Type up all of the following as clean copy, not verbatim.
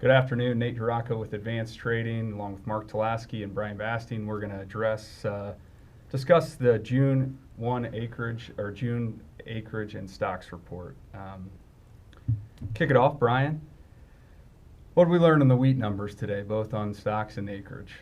Good afternoon, Nate Durako with Advanced Trading, along with Mark Talaski and Brian Basting. We're going to discuss the June acreage and stocks report. Kick it off, Brian. What did we learn in the wheat numbers today, both on stocks and acreage?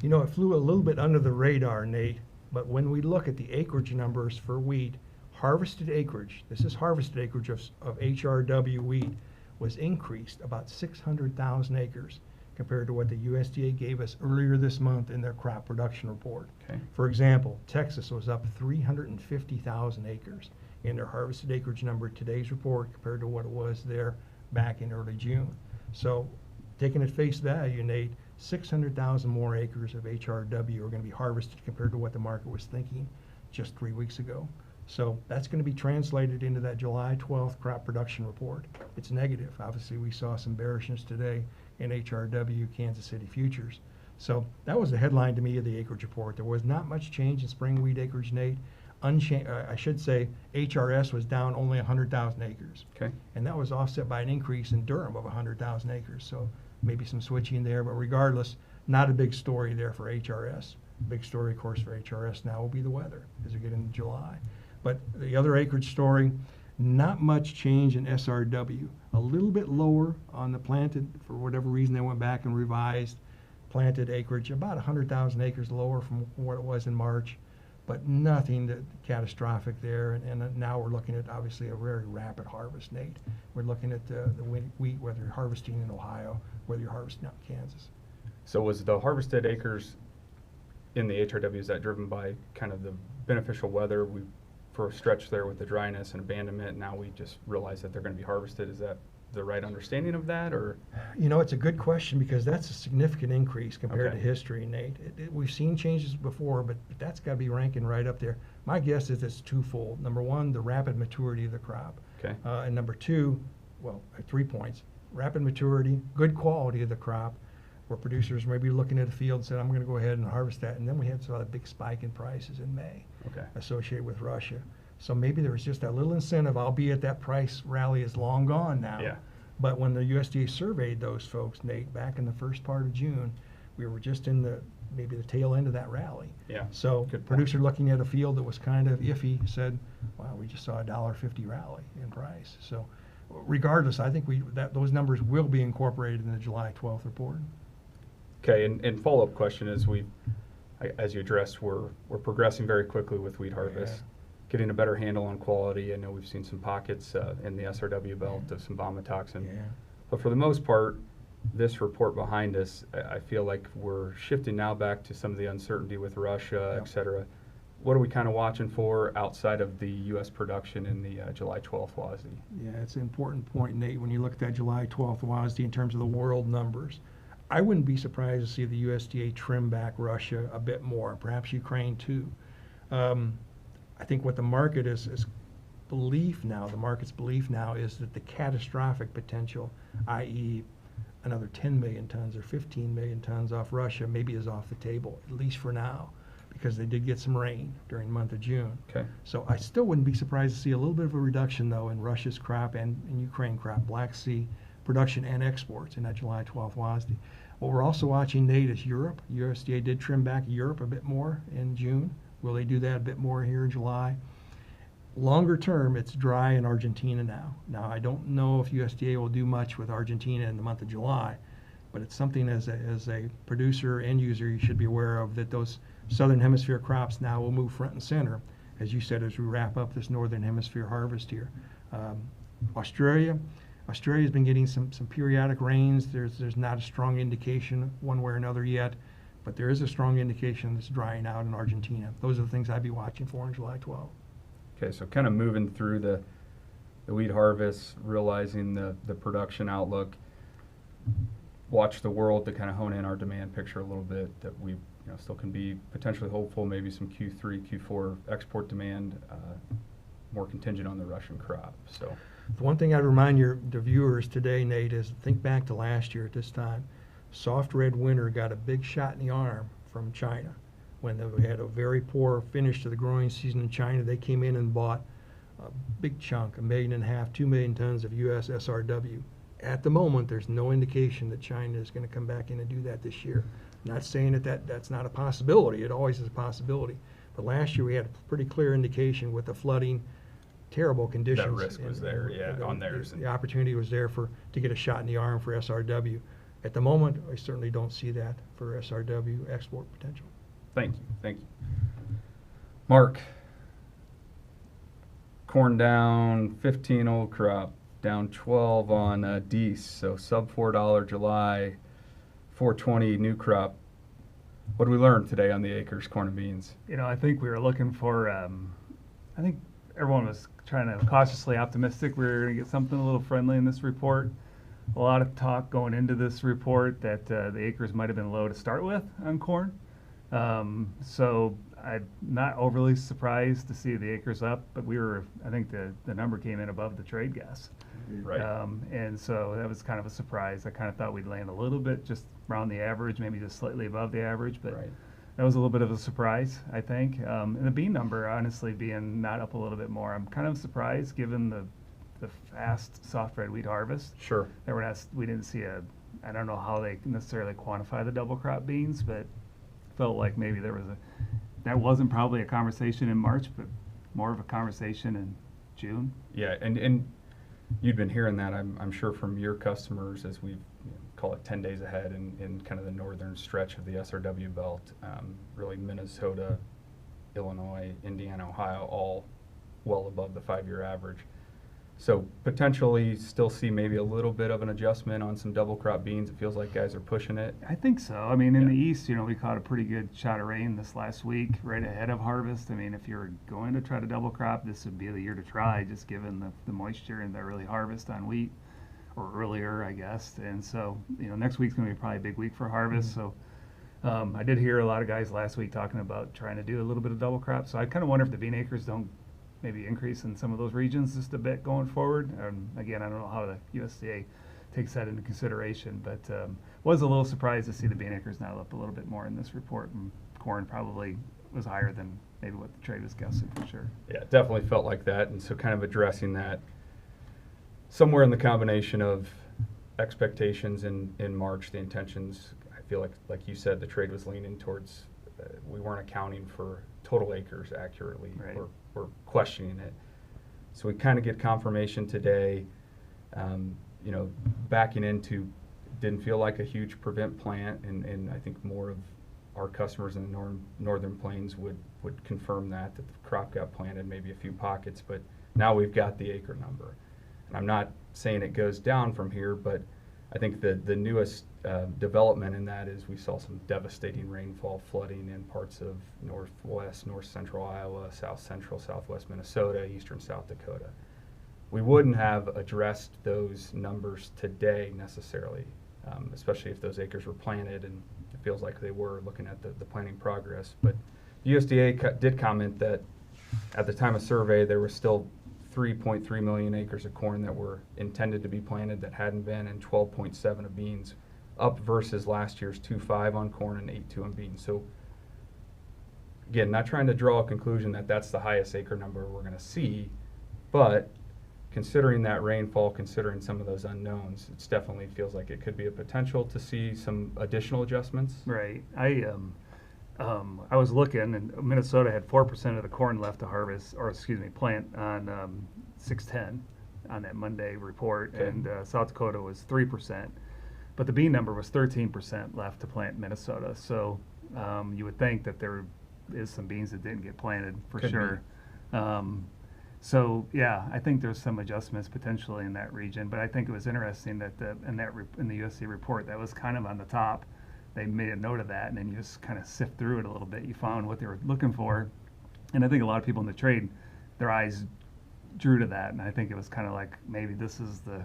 You know, it flew a little bit under the radar, Nate, but when we look at the acreage numbers for wheat, harvested acreage, this is harvested acreage of HRW wheat, was increased about 600,000 acres compared to what the USDA gave us earlier this month in their crop production report. Okay. For example, Texas was up 350,000 acres in their harvested acreage number today's report compared to what it was there back in early June. So taking at face value, Nate, 600,000 more acres of HRW are going to be harvested compared to what the market was thinking just 3 weeks ago. So that's going to be translated into that July 12th crop production report. It's negative. Obviously, we saw some bearishness today in HRW Kansas City futures. So that was the headline to me of the acreage report. There was not much change in spring wheat acreage, Nate. I should say HRS was down only 100,000 acres. Okay. And that was offset by an increase in Durham of 100,000 acres. So maybe some switching there, but regardless, not a big story there for HRS. Big story, of course, for HRS now will be the weather as we get into July. But the other acreage story, not much change in SRW. A little bit lower on the planted, for whatever reason they went back and revised planted acreage, about 100,000 acres lower from what it was in March, but nothing catastrophic there. And now we're looking at, obviously, a very rapid harvest, Nate. We're looking at the wheat, whether you're harvesting in Ohio, whether you're harvesting out in Kansas. So was the harvested acres in the HRW, is that driven by kind of the beneficial weather? We for a stretch there with the dryness and abandonment, now we just realize that they're going to be harvested. Is that the right understanding of that, or? You know, it's a good question because that's a significant increase compared Okay. to history, Nate. We've seen changes before, but that's got to be ranking right up there. My guess is it's twofold. Number one, the rapid maturity of the crop. Okay. And number two, well, 3 points. Rapid maturity, good quality of the crop, where producers may be looking at a field and said, I'm going to go ahead and harvest that. And then we had saw a big spike in prices in May associated with Russia. So maybe there was just that little incentive, albeit that price rally is long gone now. Yeah. But when the USDA surveyed those folks, Nate, back in the first part of June, we were just in maybe the tail end of that rally. Yeah. So Good point. producer looking at a field that was kind of iffy said, wow, we just saw a $1.50 rally in price. So regardless, I think those numbers will be incorporated in the July 12th report. Okay, and follow-up question is as you addressed, we're progressing very quickly with wheat harvest, getting a better handle on quality. I know we've seen some pockets in the SRW belt of some vomitoxin, but for the most part, this report behind us, I feel like we're shifting now back to some of the uncertainty with Russia, et cetera. What are we kind of watching for outside of the U.S. production in the July 12th WASDE? Yeah, it's an important point, Nate, when you look at that July 12th WASDE in terms of the world numbers. I wouldn't be surprised to see the USDA trim back Russia a bit more, perhaps Ukraine too. I think what the market is belief now, the market's belief now is that the catastrophic potential, i.e. another 10 million tons or 15 million tons off Russia, maybe is off the table, at least for now, because they did get some rain during the month of June. Okay. So I still wouldn't be surprised to see a little bit of a reduction, though, in Russia's crop and in Ukraine crop, Black Sea production and exports in that July 12th WASDE. What we're also watching, Nate, is Europe. USDA did trim back Europe a bit more in June. Will they do that a bit more here in July? Longer term, it's dry in Argentina now. Now, I don't know if USDA will do much with Argentina in the month of July, but it's something as a producer, end user, you should be aware of, that those southern hemisphere crops now will move front and center, as you said, as we wrap up this northern hemisphere harvest here. Australia's been getting some periodic rains. There's not a strong indication one way or another yet, but there is a strong indication that's drying out in Argentina. Those are the things I'd be watching for in July 12th. Okay, so kind of moving through the wheat harvest, realizing the production outlook, watch the world to kind of hone in our demand picture a little bit, that we still can be potentially hopeful, maybe some Q3, Q4 export demand, more contingent on the Russian crop. So the one thing I'd remind the viewers today, Nate, is think back to last year at this time. Soft red winter got a big shot in the arm from China. When we had a very poor finish to the growing season in China, they came in and bought a big chunk, 1.5 million, 2 million tons of US SRW. at the moment, there's no indication that China is going to come back in and do that this year. Not saying that's not a possibility. It always is a possibility. But last year we had a pretty clear indication with the flooding, terrible conditions. That risk was there, on theirs. The opportunity was there to get a shot in the arm for SRW. At the moment, I certainly don't see that for SRW export potential. Thank you. Mark, corn down 15 old crop, down 12 on Dees, so sub $4 July, 420 new crop. What did we learn today on the acres, corn and beans? I think we were looking for, I think everyone was trying to cautiously optimistic we were going to get something a little friendly in this report. A lot of talk going into this report that the acres might have been low to start with on corn. So I'm not overly surprised to see the acres up, but I think the number came in above the trade guess. Right. And so that was kind of a surprise. I kind of thought we'd land a little bit just around the average, maybe just slightly above the average, but Right. that was a little bit of a surprise, I think. And the bean number, honestly, being not up a little bit more, I'm kind of surprised given the fast soft red wheat harvest. Sure. We didn't see I don't know how they necessarily quantify the double crop beans, but felt like maybe that wasn't probably a conversation in March, but more of a conversation in June. Yeah, and you'd been hearing that, I'm sure, from your customers as we call it 10 days ahead in kind of the northern stretch of the SRW belt, really Minnesota, Illinois, Indiana, Ohio, all well above the 5-year average. So potentially still see maybe a little bit of an adjustment on some double crop beans. It feels like guys are pushing it. I think so. I mean, in the east, we caught a pretty good shot of rain this last week, right ahead of harvest. I mean, if you're going to try to double crop, this would be the year to try, just given the moisture and the early harvest on wheat, or earlier, I guess. And so, next week's going to be probably a big week for harvest. So I did hear a lot of guys last week talking about trying to do a little bit of double crop. So I kind of wonder if the bean acres don't maybe increase in some of those regions just a bit going forward. Again, I don't know how the USDA takes that into consideration, but was a little surprised to see the bean acres now up a little bit more in this report, and corn probably was higher than maybe what the trade was guessing for sure. Yeah, it definitely felt like that, and so kind of addressing that somewhere in the combination of expectations in March, the intentions, I feel like you said, the trade was leaning towards we weren't accounting for total acres accurately. Right. We're questioning it. So we kind of get confirmation today, backing into, didn't feel like a huge prevent plant, and I think more of our customers in the northern plains would confirm that the crop got planted, maybe a few pockets, but now we've got the acre number. And I'm not saying it goes down from here, but I think the newest development in that is we saw some devastating rainfall, flooding in parts of northwest, north central Iowa, south central, southwest Minnesota, eastern South Dakota. We wouldn't have addressed those numbers today necessarily, especially if those acres were planted, and it feels like they were looking at the planting progress. But the USDA did comment that at the time of survey there was still 3.3 million acres of corn that were intended to be planted that hadn't been, and 12.7 of beans, up versus last year's 2.5 on corn and 8.2 on beans. So again, not trying to draw a conclusion that that's the highest acre number we're going to see, but considering that rainfall, considering some of those unknowns, it definitely feels like it could be a potential to see some additional adjustments. Right. I was looking, and Minnesota had 4% of the corn left to harvest, plant on 6/10 on that Monday report, Okay. and South Dakota was 3%, but the bean number was 13% left to plant in Minnesota. So you would think that there is some beans that didn't get planted for Could sure. So yeah, I think there's some adjustments potentially in that region, but I think it was interesting that in the USDA report that was kind of on the top. They made a note of that, and then you just kind of sift through it a little bit. You found what they were looking for, and I think a lot of people in the trade, their eyes drew to that, and I think it was kind of like maybe this is the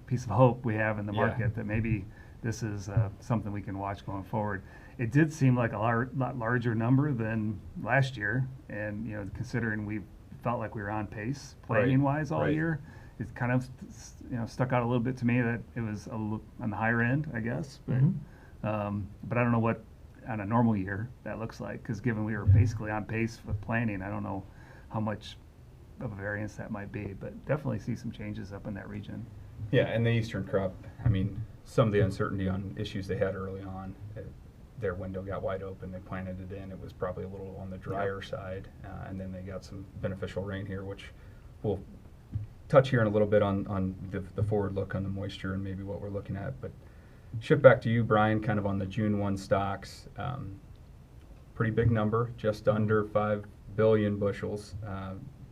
piece of hope we have in the market, that maybe this is something we can watch going forward. It did seem like a lot larger number than last year, and considering we felt like we were on pace planting wise all year, it kind of stuck out a little bit to me that it was on the higher end, I guess, but. But I don't know what on a normal year that looks like, because given we were basically on pace with planning, I don't know how much of a variance that might be, but definitely see some changes up in that region. Yeah, and the eastern crop, I mean, some of the uncertainty on issues they had early on, their window got wide open, they planted it in, it was probably a little on the drier side, and then they got some beneficial rain here, which we'll touch here in a little bit on the forward look on the moisture and maybe what we're looking at. But shift back to you, Brian, kind of on the June 1 stocks. Pretty big number, just under 5 billion bushels,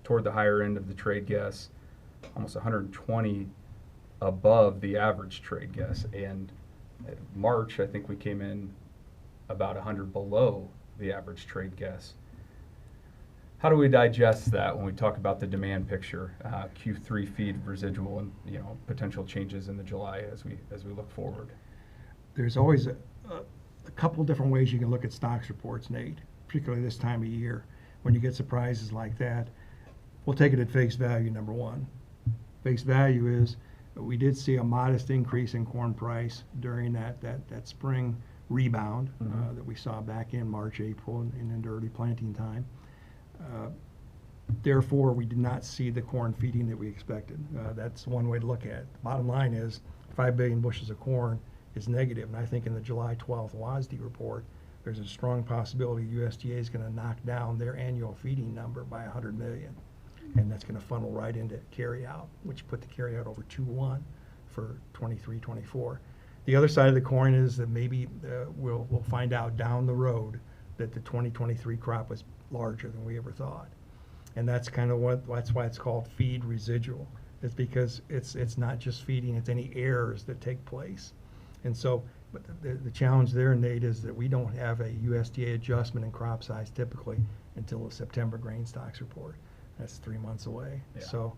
toward the higher end of the trade guess, almost 120 above the average trade guess. And March, I think we came in about 100 below the average trade guess. How do we digest that when we talk about the demand picture, Q3 feed residual, and potential changes in the July as we look forward? There's always a couple different ways you can look at stocks reports, Nate, particularly this time of year when you get surprises like that. We'll take it at face value, number one. Face value is we did see a modest increase in corn price during that spring rebound that we saw back in March, April, and into early planting time. Therefore, we did not see the corn feeding that we expected. That's one way to look at it. The bottom line is 5 billion bushels of corn is negative, and I think in the July 12th WASDE report, there's a strong possibility USDA is going to knock down their annual feeding number by 100 million, and that's going to funnel right into carryout, which put the carryout over 2-1 for 23-24. The other side of the coin is that maybe we'll find out down the road that the 2023 crop was larger than we ever thought, and that's kind of that's why it's called feed residual. It's because it's not just feeding; it's any errors that take place. And so, but the challenge there, Nate, is that we don't have a USDA adjustment in crop size typically until the September grain stocks report. That's 3 months away. Yeah. So,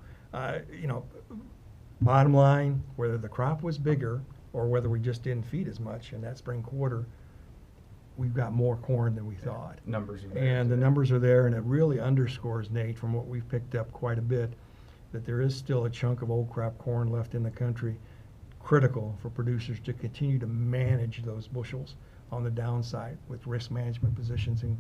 bottom line, whether the crop was bigger or whether we just didn't feed as much in that spring quarter, we've got more corn than we thought. Numbers are there. And the numbers are there, and it really underscores, Nate, from what we've picked up quite a bit, that there is still a chunk of old crop corn left in the country, critical for producers to continue to manage those bushels on the downside with risk management positions and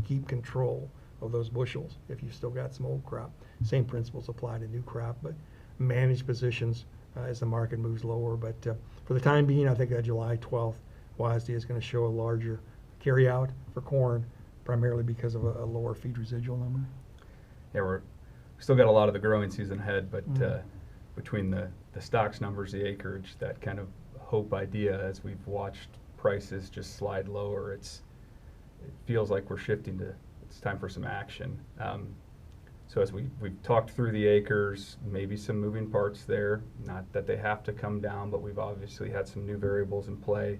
keep control of those bushels if you've still got some old crop. Same principles apply to new crop, but manage positions as the market moves lower. But for the time being, I think that July 12th WASDE is going to show a larger carryout for corn, primarily because of a lower feed residual number. Yeah, we're still got a lot of the growing season ahead, but between the stocks numbers, the acreage, that kind of hope idea as we've watched prices just slide lower, it feels like we're shifting to, it's time for some action. So as we've talked through the acres, maybe some moving parts there, not that they have to come down, but we've obviously had some new variables in play.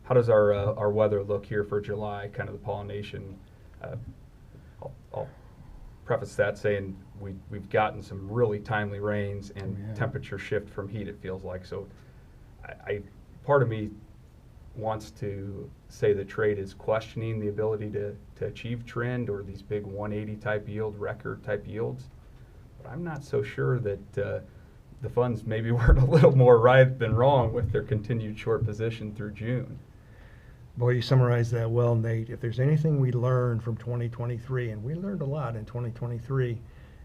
How does our weather look here for July, kind of the pollination? I'll preface that saying we've gotten some really timely rains and temperature shift from heat, it feels like. So part of me wants to say the trade is questioning the ability to achieve trend or these big 180 type yield, record type yields. But I'm not so sure that the funds maybe weren't a little more right than wrong with their continued short position through June. Boy, you summarized that well, Nate. If there's anything we learned from 2023, and we learned a lot in 2023,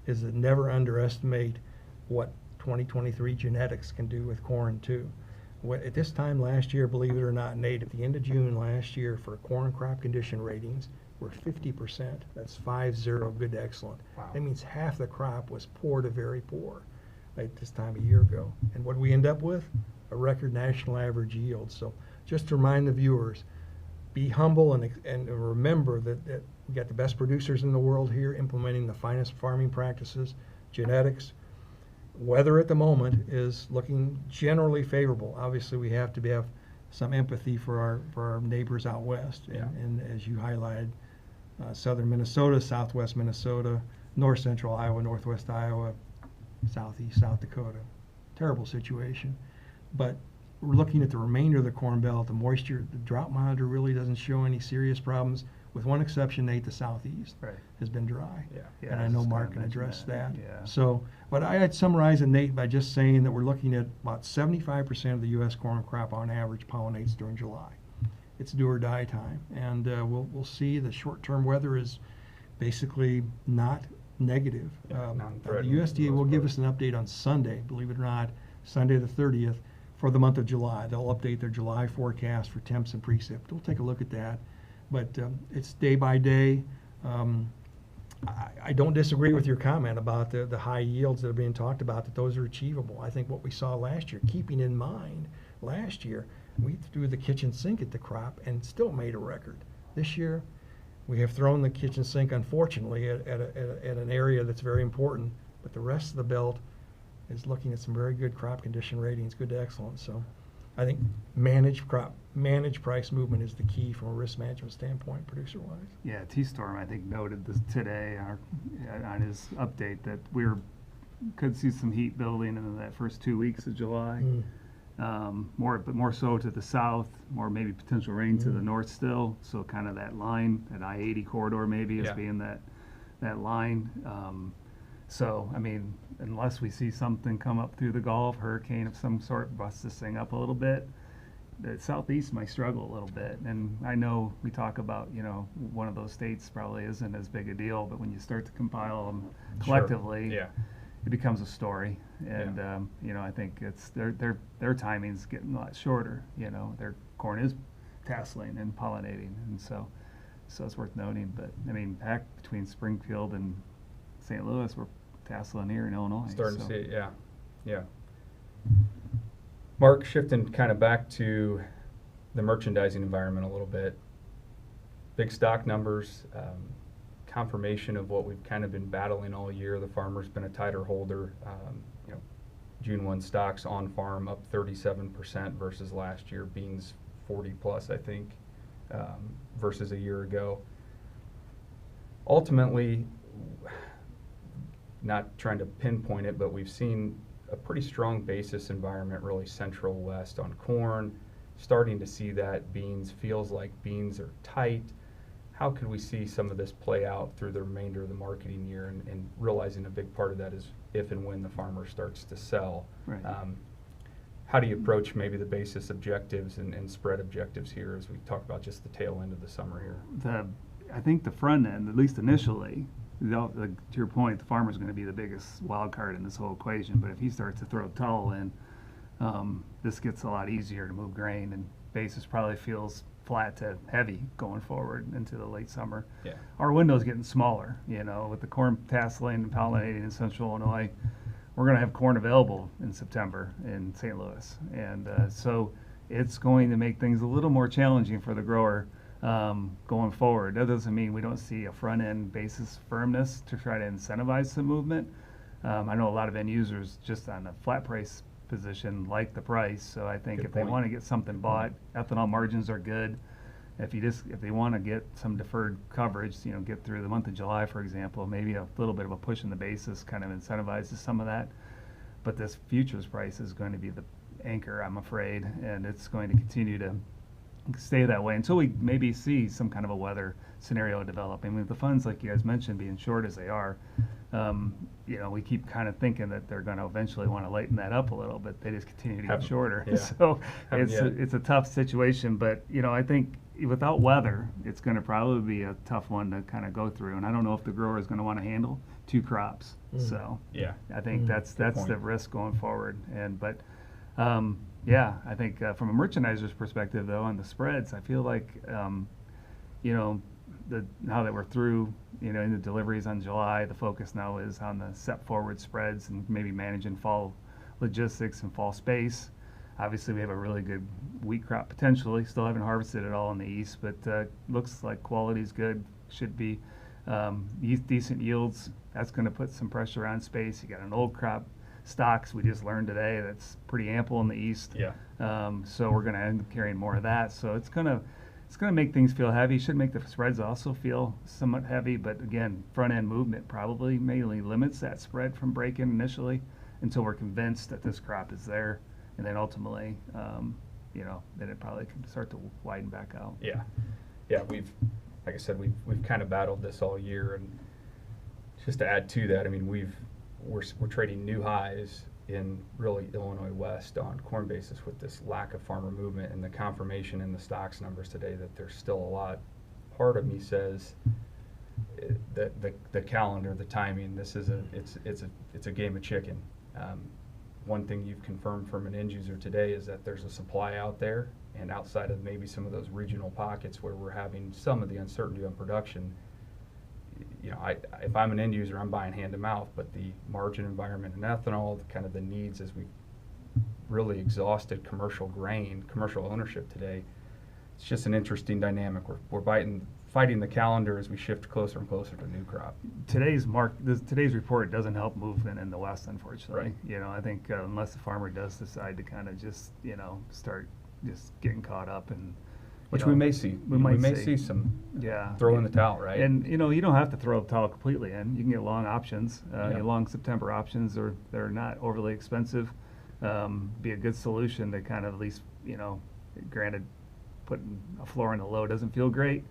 is that never underestimate what 2023 genetics can do with corn too. At this time last year, believe it or not, Nate, at the end of June last year for corn crop condition ratings, we're 50%. That's 5-0, good to excellent. Wow. That means half the crop was poor to very poor at this time a year ago. And what did we end up with? A record national average yield. So just to remind the viewers, be humble and remember that we got the best producers in the world here implementing the finest farming practices, genetics. Weather at the moment is looking generally favorable. Obviously, we have to have some empathy for our neighbors out west. And as you highlighted, southern Minnesota, southwest Minnesota, north central Iowa, northwest Iowa, southeast South Dakota. Terrible situation. But we're looking at the remainder of the Corn Belt. The moisture, the drought monitor really doesn't show any serious problems, with one exception, Nate, the southeast has been dry. Yeah, And I know Mark can address that. Yeah. So, but I'd summarize it, Nate, by just saying that we're looking at about 75% of the U.S. corn crop on average pollinates during July. It's do or die time. And we'll see the short-term weather is basically not negative. Yeah, The non-threatening for the USDA will most give part. us an update on Sunday, believe it or not, Sunday the 30th, for the month of July. They'll update their July forecast for temps and precip. We'll take a look at that. But it's day by day. I don't disagree with your comment about the high yields that are being talked about, that those are achievable. I think what we saw last year, keeping in mind, last year, we threw the kitchen sink at the crop and still made a record. This year, we have thrown the kitchen sink, unfortunately, at an area that's very important, but the rest of the belt is looking at some very good crop condition ratings, good to excellent. So I think managed price movement is the key from a risk management standpoint, producer-wise. Yeah, T-Storm, I think, noted this today on his update that could see some heat building in that first 2 weeks of July. But more so to the south, more maybe potential rain to the north still. So kind of that line, that I-80 corridor maybe as being that line. So, I mean, unless we see something come up through the Gulf, hurricane of some sort, bust this thing up a little bit, the southeast might struggle a little bit. And I know we talk about, one of those states probably isn't as big a deal, but when you start to compile them collectively, it becomes a story. And, I think it's their timing's getting a lot shorter. Their corn is tasseling and pollinating. And so it's worth noting. But, I mean, back between Springfield and St. Louis, we're tasseling here in Illinois. Starting to see it, yeah. Mark, shifting kind of back to the merchandising environment a little bit. Big stock numbers, confirmation of what we've kind of been battling all year. The farmer's been a tighter holder. June 1 stocks on farm up 37% versus last year. Beans 40 plus, I think, versus a year ago. Ultimately, not trying to pinpoint it, but we've seen a pretty strong basis environment, really central west on corn. Starting to see that beans, feels like beans are tight. How could we see some of this play out through the remainder of the marketing year, and realizing a big part of that is if and when the farmer starts to sell. Right. How do you approach maybe the basis objectives and spread objectives here as we talk about just the tail end of the summer here? I think the front end, at least initially, to your point, the farmer's going to be the biggest wild card in this whole equation. But if he starts to throw a towel in, this gets a lot easier to move grain, and basis probably feels flat to heavy going forward into the late summer. Yeah. Our window's getting smaller, with the corn tasseling and pollinating in central Illinois. We're going to have corn available in September in St. Louis. And so it's going to make things a little more challenging for the grower going forward. That doesn't mean we don't see a front-end basis firmness to try to incentivize some movement. I know a lot of end users just on a flat price position like the price, so I think if they want to get something bought, ethanol margins are good. If they want to get some deferred coverage, get through the month of July, for example, maybe a little bit of a push in the basis kind of incentivizes some of that. But this futures price is going to be the anchor, I'm afraid, and it's going to continue to stay that way until we maybe see some kind of a weather scenario develop. And with the funds, like you guys mentioned, being short as they are, we keep kind of thinking that they're going to eventually want to lighten that up a little, but they just continue to get shorter. Yeah. So it's a tough situation. But I think without weather, it's going to probably be a tough one to kind of go through. And I don't know if the grower is going to want to handle 2 crops. So I think that's the risk going forward. I think from a merchandiser's perspective, though, on the spreads, I feel like, now that we're through, in the deliveries on July, the focus now is on the set forward spreads and maybe managing fall logistics and fall space. Obviously, we have a really good wheat crop potentially. Still haven't harvested it all in the east, but looks like quality's good. Should be decent yields. That's going to put some pressure on space. You got an old crop stocks we just learned today that's pretty ample in the east. So we're going to end up carrying more of that. So it's going to make things feel heavy. Should make the spreads also feel somewhat heavy. But again, front end movement probably mainly limits that spread from breaking initially until we're convinced that this crop is there, and then ultimately, then it probably can start to widen back out. We've, like I said, we've kind of battled this all year, and just to add to that, I mean we're trading new highs in really Illinois West on corn basis with this lack of farmer movement, and the confirmation in the stocks numbers today that there's still a lot. Part of me says the calendar, the timing. This is it's a game of chicken. One thing you've confirmed from an end user today is that there's a supply out there, and outside of maybe some of those regional pockets where we're having some of the uncertainty on production, if I'm an end user, I'm buying hand to mouth, but the margin environment in ethanol, kind of the needs as we really exhausted commercial grain, commercial ownership today, it's just an interesting dynamic. We're fighting the calendar as we shift closer and closer to new crop. Today's report doesn't help movement in the West, unfortunately. Right. I think unless the farmer does decide to kind of just, start just getting caught up and. Which we may see. We may see some throw in the towel, right? And you don't have to throw the towel completely in. You can get long options, long September options, or they're not overly expensive. Be a good solution to kind of at least, granted, putting a floor in the low doesn't feel great.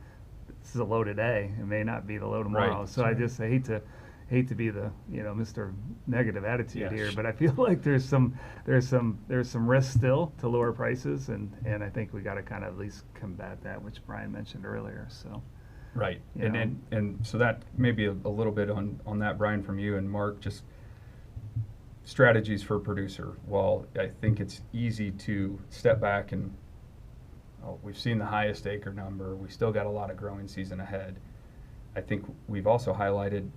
This is a low today. It may not be the low tomorrow. Right. So I hate to be the Mr. Negative attitude here, but I feel like there's some risk still to lower prices, and I think we got to kind of at least combat that, which Brian mentioned earlier. So. Right, and so that maybe a little bit on that, Brian, from you and Mark, just strategies for a producer. While I think it's easy to step back and we've seen the highest acre number, we still got a lot of growing season ahead. I think we've also highlighted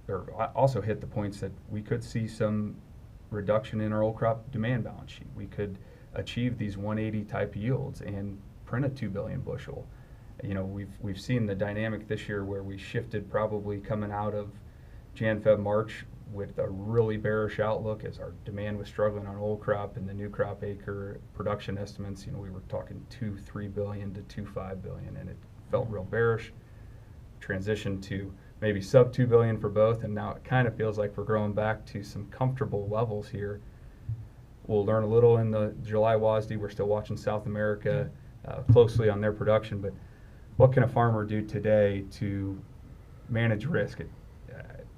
or also hit the points that we could see some reduction in our old crop demand balance sheet. We could achieve these 180 type yields and print a 2 billion bushel. We've seen the dynamic this year where we shifted probably coming out of Jan, Feb, March with a really bearish outlook as our demand was struggling on old crop, and the new crop acre production estimates, we were talking 2.3 billion to 2.5 billion, and it felt real bearish. Transition to maybe sub 2 billion for both, and now it kind of feels like we're growing back to some comfortable levels here. We'll learn a little in the July WASDE. We're still watching South America closely on their production, but what can a farmer do today to manage risk?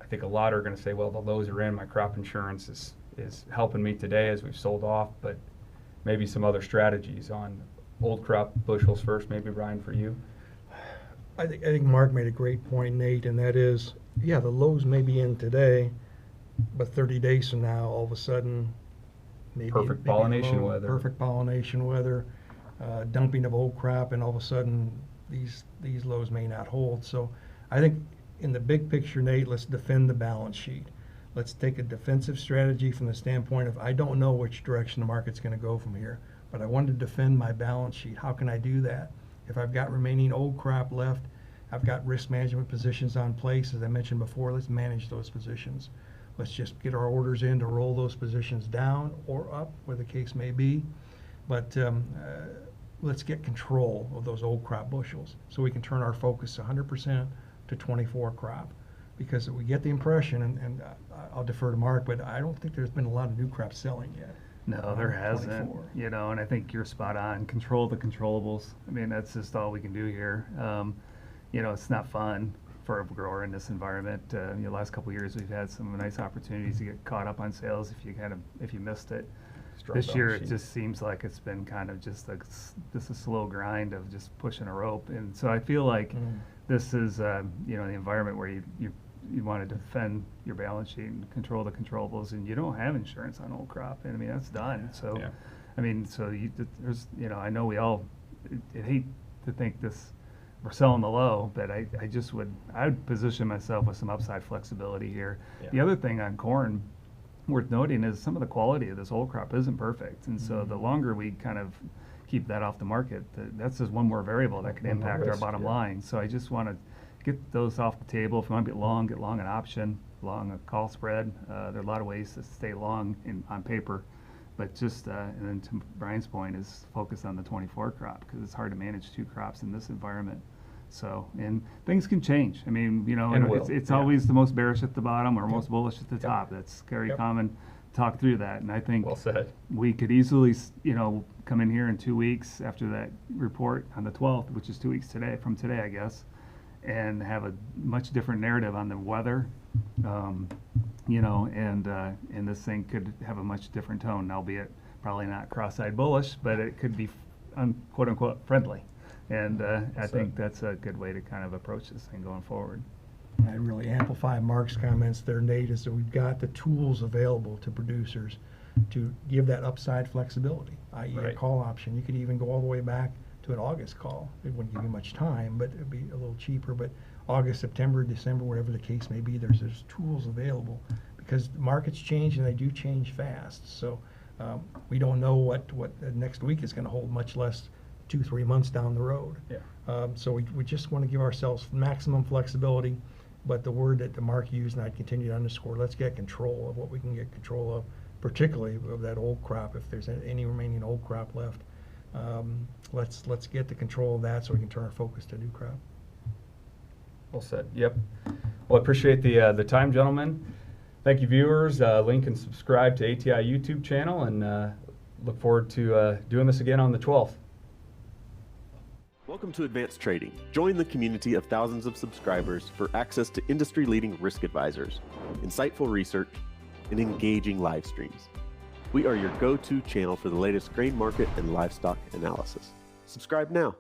I think a lot are going to say, well, the lows are in, my crop insurance is helping me today as we've sold off, but maybe some other strategies on old crop bushels first, maybe Brian, for you. I think Mark made a great point, Nate, and that is, the lows may be in today, but 30 days from now, all of a sudden, maybe perfect pollination weather, dumping of old crop, and all of a sudden these lows may not hold. So I think in the big picture, Nate, let's defend the balance sheet. Let's take a defensive strategy from the standpoint of, I don't know which direction the market's going to go from here, but I want to defend my balance sheet. How can I do that? If I've got remaining old crop left, I've got risk management positions on place. As I mentioned before, let's manage those positions. Let's just get our orders in to roll those positions down or up, where the case may be. But let's get control of those old crop bushels so we can turn our focus 100% to 24 crop. Because we get the impression, and I'll defer to Mark, but I don't think there's been a lot of new crop selling yet. No, there hasn't. 24. And I think you're spot on. Control the controllables. I mean, that's just all we can do here. It's not fun for a grower in this environment. The last couple of years, we've had some nice opportunities to get caught up on sales if you missed it. This year, it just seems like it's been kind of just a slow grind of just pushing a rope. And so I feel like this is, the environment where you want to defend your balance sheet and control the controllables, and you don't have insurance on old crop. And I mean, that's done. So, there's, I know we all hate to think this, we're selling the low, but I would position myself with some upside flexibility here. Yeah. The other thing on corn worth noting is some of the quality of this old crop isn't perfect, and so the longer we kind of keep that off the market, that's just one more variable that could impact our bottom line. So I just want to get those off the table. If you want to get long an option, long a call spread. There are a lot of ways to stay long on paper, but just and then to Brian's point is focus on the 24 crop, because it's hard to manage two crops in this environment. So, and things can change. I mean, it's always the most bearish at the bottom or most bullish at the top. That's very common. Talk through that, and I think well said. We could easily, come in here in 2 weeks after that report on the 12th, which is 2 weeks from today, I guess, and have a much different narrative on the weather, and this thing could have a much different tone, albeit probably not cross-eyed bullish, but it could be quote-unquote friendly. And I think that's a good way to kind of approach this thing going forward. and I'd really amplify Mark's comments there, Nate, is that we've got the tools available to producers to give that upside flexibility, i.e. a Right. call option. You could even go all the way back to an August call. It wouldn't give you much time, but it'd be a little cheaper. But August, September, December, whatever the case may be, there's tools available because the markets change and they do change fast. So we don't know what next week is going to hold, much less 2-3 months down the road. Yeah. So we just want to give ourselves maximum flexibility. But the word that Mark used, and I'd continue to underscore, let's get control of what we can get control of, particularly of that old crop. If there's any remaining old crop left, let's get the control of that so we can turn our focus to new crop. Well said. Yep. Well, I appreciate the time, gentlemen. Thank you, viewers. Link and subscribe to ATI YouTube channel, and look forward to doing this again on the 12th. Welcome to Advanced Trading. Join the community of thousands of subscribers for access to industry-leading risk advisors, insightful research, and engaging live streams. We are your go-to channel for the latest grain market and livestock analysis. Subscribe now.